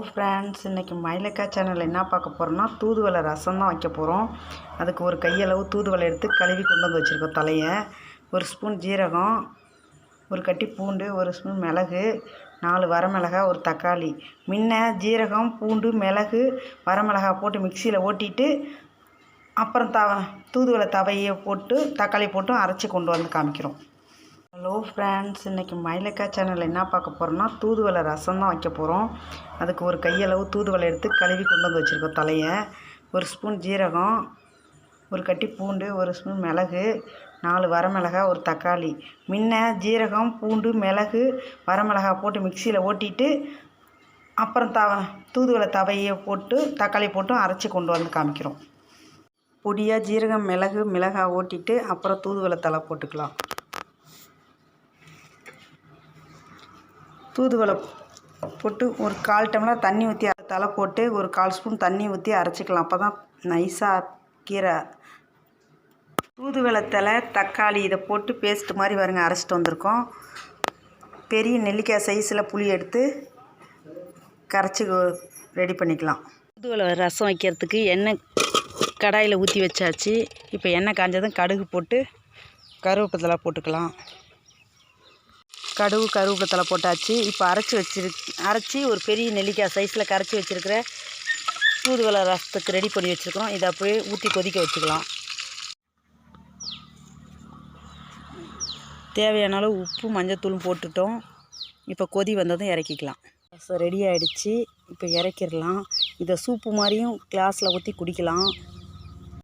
Friends, இன்றைக்கி மயிலக்கா சேனலில் என்ன பார்க்க போகிறோம்னா தூதுவளை ரசம் தான் வைக்க போகிறோம். அதுக்கு ஒரு கையளவு தூதுவளை எடுத்து கழுவி கொண்டு வந்து வச்சுருக்கோம். தலையை ஒரு ஸ்பூன் ஜீரகம், ஒரு கட்டி பூண்டு, ஒரு ஸ்பூன் மிளகு, 4 வரமிளகா, ஒரு தக்காளி. முன்ன ஜீரகம், பூண்டு, மிளகு, வரமிளகா போட்டு மிக்சியில் ஓட்டிட்டு அப்புறம் தூதுவளை தவையை போட்டு தக்காளி போட்டு அரைச்சி கொண்டு வந்து காமிக்கிறோம். ஹலோ ஃப்ரெண்ட்ஸ், இன்றைக்கி மயிலக்கா சேனலில் என்ன பார்க்க போகிறோம்னா தூதுவளை ரசம் தான் வைக்க போகிறோம். அதுக்கு ஒரு கையளவு தூதுவளை எடுத்து கழுவி கொண்டு வந்து வச்சுருக்கோம். தலையை ஒரு ஸ்பூன் ஜீரகம், ஒரு கட்டி பூண்டு, ஒரு ஸ்பூன் மிளகு, 4 வரமிளகா, ஒரு தக்காளி. முன்ன ஜீரகம், பூண்டு, மிளகு, வரமிளகா போட்டு மிக்சியில் ஓட்டிட்டு அப்புறம் தூதுவளை தவையை போட்டு தக்காளி போட்டு அரைச்சி கொண்டு வந்து காமிக்கிறோம். பொடியாக ஜீரகம், மிளகாய் ஓட்டிட்டு அப்புறம் தூதுவளை தலை போட்டுக்கலாம். தூதுவளை போட்டு ஒரு 1/4 டம்ளர் தண்ணி ஊற்றி தலை போட்டு ஒரு 1/4 ஸ்பூன் தண்ணி ஊற்றி அரைச்சிக்கலாம். அப்போ தான் நைஸாக கீரை. தூதுவளை தலை, தக்காளி இதை போட்டு பேஸ்ட் மாதிரி வருங்க அரைச்சிட்டு வந்திருக்கோம். பெரிய நெல்லிக்காய் சைஸில் புளி எடுத்து கரைச்சி ரெடி பண்ணிக்கலாம். தூதுவளை ரசம் வைக்கிறதுக்கு எண்ணெய் கடாயில் ஊற்றி வச்சாச்சு. இப்போ எண்ணெய் காஞ்சதும் கடுகு போட்டு கருவேப்பிலை போட்டுக்கலாம். கருவேப்பிலை போட்டாச்சு. இப்போ அரைச்சி ஒரு பெரிய நெல்லிக்காய் சைஸில் கரைச்சி வச்சுருக்கிற தூதுவளை ரசத்துக்கு ரெடி பண்ணி வச்சுருக்கிறோம். இதை அப்படியே ஊற்றி கொதிக்க வச்சுக்கலாம். தேவையான அளவு உப்பு, மஞ்சத்தூளும் போட்டுட்டோம். இப்போ கொதி வந்ததும் இறக்கிக்கலாம். ரசம் ரெடி ஆகிடுச்சு. இப்போ இறக்கிடலாம். இதை சூப்பு மாதிரியும் கிளாஸில் ஊற்றி குடிக்கலாம்.